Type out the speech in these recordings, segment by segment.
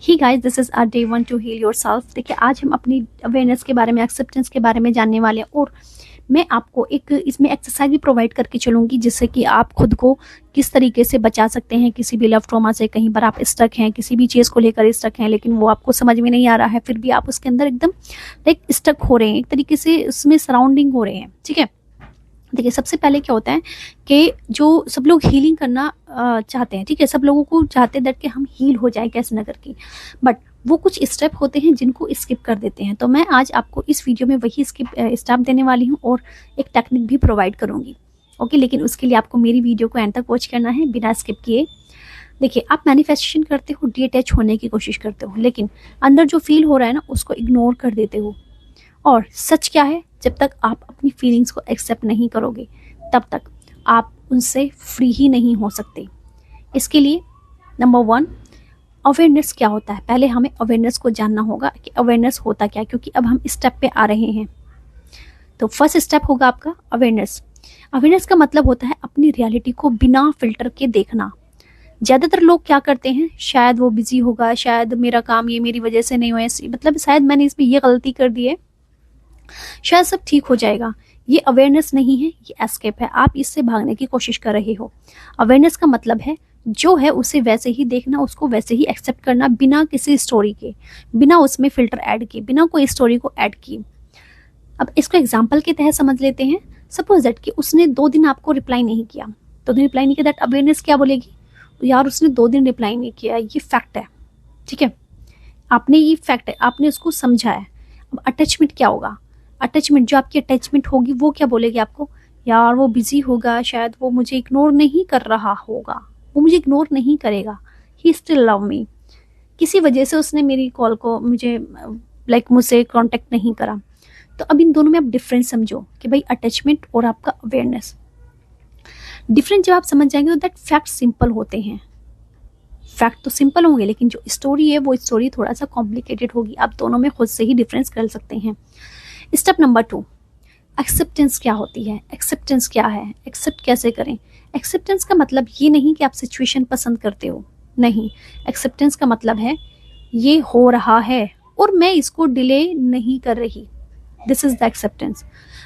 He guys, this is our day 1 to heal yourself. देखिए, आज हम अपनी अवेयरनेस के बारे में, एक्सेप्टेंस के बारे में जानने वाले हैं और मैं आपको एक इसमें एक्सरसाइज भी प्रोवाइड करके चलूंगी जिससे कि आप खुद को किस तरीके से बचा सकते हैं किसी भी लव ट्रॉमा से। कहीं पर आप स्टक हैं, किसी भी चीज़ को लेकर स्टक हैं, लेकिन वो आपको समझ में नहीं आ रहा है, फिर भी आप उसके अंदर एकदम लाइक स्टक हो रहे हैं, एक तरीके से उसमें सराउंडिंग हो रहे हैं। ठीक है, देखिए, सबसे पहले क्या होता है कि जो सब लोग हीलिंग करना चाहते हैं, ठीक है, सब लोगों को चाहते हैं कि हम हील हो जाए कैसे न करके, बट वो कुछ स्टेप होते हैं जिनको स्किप कर देते हैं। तो मैं आज आपको इस वीडियो में वही स्टेप देने वाली हूँ और एक टेक्निक भी प्रोवाइड करूँगी। ओके, लेकिन उसके लिए आपको मेरी वीडियो को एंड तक वॉच करना है बिना स्किप किए। देखिए, आप मैनिफेस्टेशन करते हो, डिटैच होने की कोशिश करते हो, लेकिन अंदर जो फील हो रहा है ना उसको इग्नोर कर देते हो। और सच क्या है, जब तक आप अपनी फीलिंग्स को एक्सेप्ट नहीं करोगे तब तक आप उनसे फ्री ही नहीं हो सकते। इसके लिए नंबर 1, अवेयरनेस क्या होता है। पहले हमें अवेयरनेस को जानना होगा कि अवेयरनेस होता क्या है, क्योंकि अब हम स्टेप पे आ रहे हैं। तो फर्स्ट स्टेप होगा आपका अवेयरनेस। अवेयरनेस का मतलब होता है अपनी रियलिटी को बिना फिल्टर के देखना। ज़्यादातर लोग क्या करते हैं, शायद वो बिजी होगा, शायद मेरा काम ये मेरी वजह से नहीं हुआ, मतलब शायद मैंने इसमें ये गलती कर दी है, शायद सब ठीक हो जाएगा। ये अवेयरनेस नहीं है, ये एस्केप है। आप इससे भागने की कोशिश कर रहे हो। अवेयरनेस का मतलब है जो है उसे वैसे ही देखना, उसको वैसे ही एक्सेप्ट करना, बिना किसी स्टोरी के, बिना उसमें फिल्टर ऐड किए, बिना कोई स्टोरी को ऐड किए। अब इसको एग्जाम्पल के तहत समझ लेते हैं। सपोज दैट कि उसने 2 दिन आपको रिप्लाई नहीं किया, 2 दिन रिप्लाई नहीं किया, दैट अवेयरनेस क्या बोलेगी, यार उसने 2 दिन रिप्लाई नहीं किया, ये फैक्ट है। ठीक है, आपने ये फैक्ट है, आपने उसको समझा है। अब अटैचमेंट क्या होगा, अटैचमेंट, जो आपकी अटैचमेंट होगी वो क्या बोलेगी आपको, यार वो बिजी होगा, शायद वो मुझे इग्नोर नहीं कर रहा होगा, वो मुझे इग्नोर नहीं करेगा, ही स्टिल लव मी, किसी वजह से उसने मेरी कॉल को मुझे मुझसे कांटेक्ट नहीं करा। तो अब इन दोनों में आप डिफरेंस समझो कि भाई अटैचमेंट और आपका अवेयरनेस। डिफरेंस जब आप समझ जाएंगे तो दैट फैक्ट सिंपल होते हैं। फैक्ट तो सिंपल होंगे, लेकिन जो स्टोरी है वो स्टोरी थोड़ा सा कॉम्प्लिकेटेड होगी। आप दोनों में खुद से ही डिफरेंस कर सकते हैं। स्टेप नंबर 2, एक्सेप्टेंस क्या होती है। एक्सेप्टेंस क्या है, एक्सेप्ट कैसे करें। एक्सेप्टेंस का मतलब ये नहीं कि आप सिचुएशन पसंद करते हो, नहीं। एक्सेप्टेंस का मतलब है ये हो रहा है और मैं इसको डिले नहीं कर रही। This is the acceptance.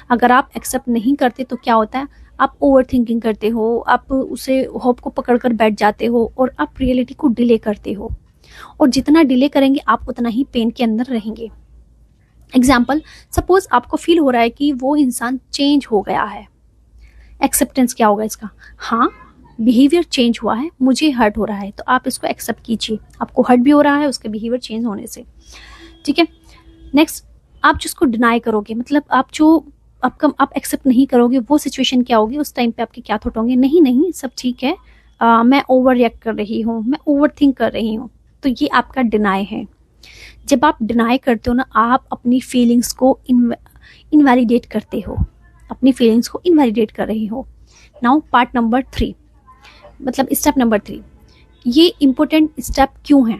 अगर आप एक्सेप्ट नहीं करते तो क्या होता है, आप ओवर थिंकिंग करते हो, आप उसे होप को पकड़ कर बैठ जाते हो और आप रियलिटी को डिले करते हो, और जितना डिले करेंगे आप उतना ही पेन के अंदर रहेंगे। एग्जाम्पल, सपोज आपको फील हो रहा है कि वो इंसान चेंज हो गया है। एक्सेप्टेंस क्या होगा इसका, हाँ बिहेवियर चेंज हुआ है, मुझे हर्ट हो रहा है, तो आप इसको एक्सेप्ट कीजिए, आपको हर्ट भी हो रहा है उसके बिहेवियर चेंज होने से। ठीक है, नेक्स्ट, आप जिसको डिनाई करोगे, मतलब आप एक्सेप्ट नहीं करोगे, वो सिचुएशन क्या होगी, उस टाइम पे आपके क्या थॉट होंगे, नहीं नहीं सब ठीक है, मैं ओवर रिएक्ट कर रही हूँ, मैं ओवर थिंक कर रही हूँ। तो ये आपका डिनाई है। जब आप डिनाई करते हो ना, आप अपनी फीलिंग्स को इनवैलिडेट करते हो, अपनी फीलिंग्स को इनवैलिडेट कर रहे हो। नाउ पार्ट नंबर 3, मतलब स्टेप नंबर 3, ये इम्पोर्टेंट स्टेप क्यों है।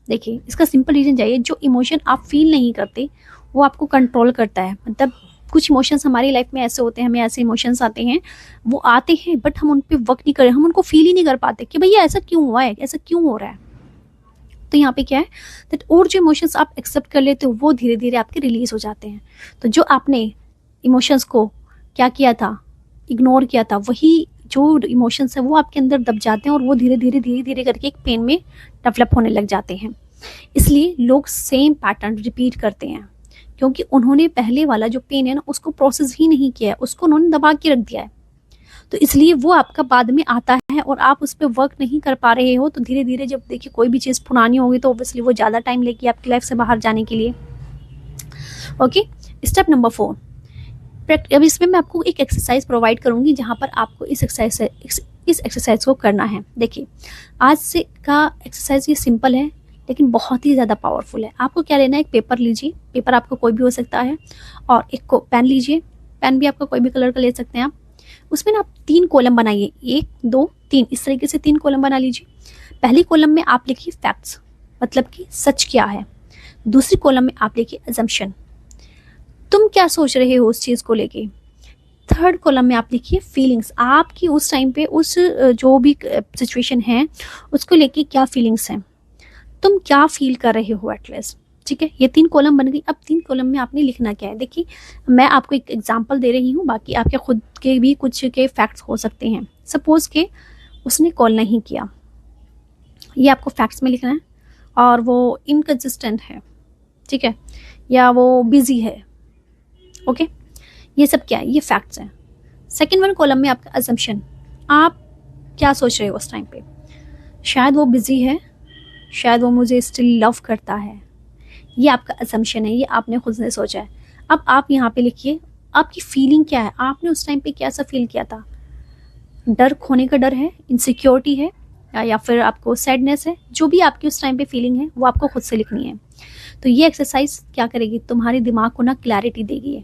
देखिए, इसका सिंपल रीजन चाहिए, जो इमोशन आप फील नहीं करते वो आपको कंट्रोल करता है। मतलब कुछ इमोशंस हमारी लाइफ में ऐसे होते हैं, हमें ऐसे इमोशंस आते हैं, वो आते हैं बट हम उन पर वर्क नहीं कर रहे, हम उनको फील ही नहीं कर पाते कि भैया ऐसा क्यों हुआ है, ऐसा क्यों हो रहा है। तो यहाँ पे क्या है दैट, और जो इमोशंस आप एक्सेप्ट कर लेते हो वो धीरे धीरे आपके रिलीज हो जाते हैं। तो जो आपने इमोशंस को क्या किया था, इग्नोर किया था, वही जो इमोशंस है वो आपके अंदर दब जाते हैं और वो धीरे धीरे करके एक पेन में डेवलप होने लग जाते हैं। इसलिए लोग सेम पैटर्न रिपीट करते हैं, क्योंकि उन्होंने पहले वाला जो पेन है ना उसको प्रोसेस ही नहीं किया है, उसको उन्होंने दबा के रख दिया है। तो इसलिए वो आपका बाद में आता है और आप उस पर वर्क नहीं कर पा रहे हो। तो धीरे धीरे जब देखिए कोई भी चीज़ पुरानी होगी तो ऑब्वियसली वो ज़्यादा टाइम लेगी आपकी लाइफ से बाहर जाने के लिए। ओके, स्टेप नंबर 4, अब इसमें मैं आपको एक एक्सरसाइज प्रोवाइड करूंगी जहां पर आपको इस एक्सरसाइज को करना है। देखिए, आज से का एक्सरसाइज ये सिंपल है लेकिन बहुत ही ज़्यादा पावरफुल है। आपको क्या लेना है, एक पेपर लीजिए, पेपर आपको कोई भी हो सकता है, और एक को पेन लीजिए, पेन भी आपको कोई भी कलर का ले सकते हैं आप। उसमें ना आप 3 कॉलम बनाइए, 1 2 3, इस तरीके से 3 कॉलम बना लीजिए। पहली कॉलम में आप लिखिए फैक्ट्स, मतलब कि सच क्या है। दूसरी कॉलम में आप लिखिए अजम्पशन, तुम क्या सोच रहे हो उस चीज़ को लेके। थर्ड कॉलम में आप लिखिए फीलिंग्स, आपकी उस टाइम पे उस जो भी सिचुएशन है उसको लेके क्या फीलिंग्स हैं। तुम क्या फील कर रहे हो एटलीस्ट। ठीक है, ये 3 कॉलम बन गई। अब 3 कॉलम में आपने लिखना क्या है। देखिए मैं आपको एक एग्जांपल दे रही हूँ, बाकी आपके खुद के भी कुछ के फैक्ट्स हो सकते हैं। सपोज के उसने कॉल नहीं किया, ये आपको फैक्ट्स में लिखना है, और वो इनकंसिस्टेंट है, ठीक है, या वो बिजी है। ओके, ये सब क्या है, ये फैक्ट्स हैं। सेकेंड वन कॉलम में आपका अजम्पशन, आप क्या सोच रहे हो उस टाइम पे। शायद वो बिजी है, शायद वो मुझे स्टिल लव करता है, ये आपका अजम्पशन है, ये आपने खुद ने सोचा है। अब आप यहाँ पे लिखिए आपकी फीलिंग क्या है, आपने उस टाइम पे कैसा फील किया था। डर खोने का डर है, इनसिक्योरिटी है, या फिर आपको सैडनेस है, जो भी आपकी उस टाइम पे फीलिंग है वो आपको खुद से लिखनी है। तो ये एक्सरसाइज क्या करेगी, तुम्हारे दिमाग को ना क्लैरिटी देगी।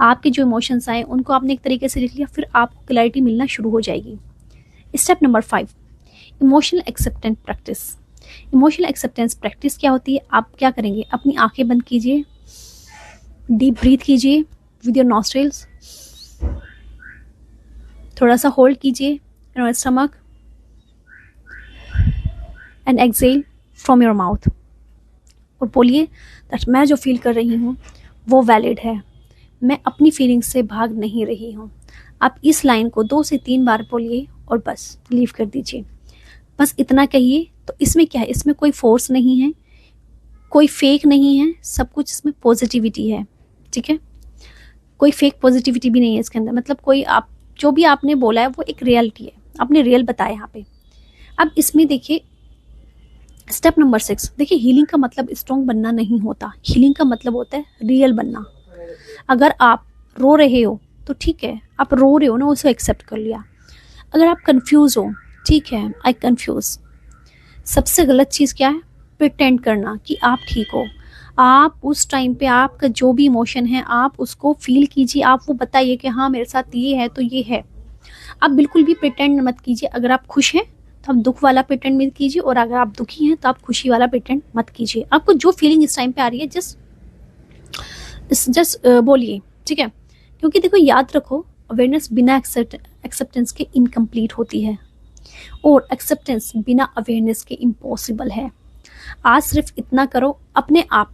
आपके जो इमोशंस आए उनको आपने एक तरीके से लिख लिया, फिर आपको क्लैरिटी मिलना शुरू हो जाएगी। Step number 5, emotional acceptance practice. Emotional acceptance practice क्या होती है, आप क्या करेंगे, अपनी आंखें बंद कीजिए, डीप ब्रीथ कीजिए विद योर नॉस्ट्रिल्स, थोड़ा सा होल्ड कीजिए in your stomach and exhale from your mouth, और बोलिए दैट मैं जो फील कर रही हूँ वो वैलिड है, मैं अपनी फीलिंग्स से भाग नहीं रही हूँ। आप इस लाइन को 2 से 3 बार बोलिए और बस लीव कर दीजिए। बस इतना कहिए। तो इसमें क्या है, इसमें कोई फोर्स नहीं है, कोई फेक नहीं है, सब कुछ इसमें पॉजिटिविटी है। ठीक है, कोई फेक पॉजिटिविटी भी नहीं है इसके अंदर, मतलब कोई आप जो भी आपने बोला है वो एक रियलिटी है, आपने रियल बताया यहाँ पे। अब इसमें देखिए स्टेप नंबर 6, देखिए हीलिंग का मतलब स्ट्रॉन्ग बनना नहीं होता, हीलिंग का मतलब होता है रियल बनना। अगर आप रो रहे हो तो ठीक है, आप रो रहे हो ना, उसे एक्सेप्ट कर लिया। अगर आप कंफ्यूज हो, ठीक है, आई कंफ्यूज। सबसे गलत चीज़ क्या है, प्रिटेंड करना कि आप ठीक हो। आप उस टाइम पे आपका जो भी इमोशन है आप उसको फील कीजिए, आप वो बताइए कि हाँ मेरे साथ ये है तो ये है। आप बिल्कुल भी प्रिटेंड मत कीजिए। अगर आप खुश हैं तो आप दुख वाला प्रिटेंड मत कीजिए, और अगर आप दुखी हैं तो आप खुशी वाला प्रिटेंड मत कीजिए। आपको जो फीलिंग इस टाइम पे आ रही है जस्ट बोलिए, ठीक है। क्योंकि देखो याद रखो, अवेयरनेस बिना एक्सेप्टेंस के इनकम्प्लीट होती है, और एक्सेप्टेंस बिना अवेयरनेस के इम्पॉसिबल है। आज सिर्फ इतना करो, अपने आप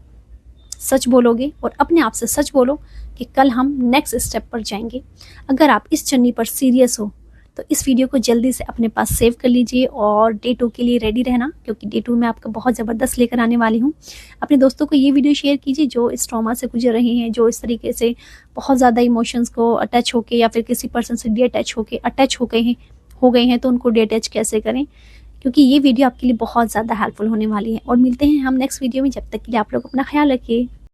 सच बोलोगे और अपने आप से सच बोलो कि कल हम नेक्स्ट स्टेप पर जाएंगे। अगर आप इस जर्नी पर सीरियस हो तो इस वीडियो को जल्दी से अपने पास सेव कर लीजिए और डे 2 के लिए रेडी रहना, क्योंकि डे 2 में आपका बहुत ज़बरदस्त लेकर आने वाली हूँ। अपने दोस्तों को ये वीडियो शेयर कीजिए जो इस ट्रॉमा से गुजर रहे हैं, जो इस तरीके से बहुत ज़्यादा इमोशंस को अटैच होके या फिर किसी पर्सन से अटैच हो गए हैं तो उनको डी अटैच कैसे करें, क्योंकि ये वीडियो आपके लिए बहुत ज़्यादा हेल्पफुल होने वाली है। और मिलते हैं हम नेक्स्ट वीडियो में, जब तक के लिए आप लोग अपना ख्याल रखिए।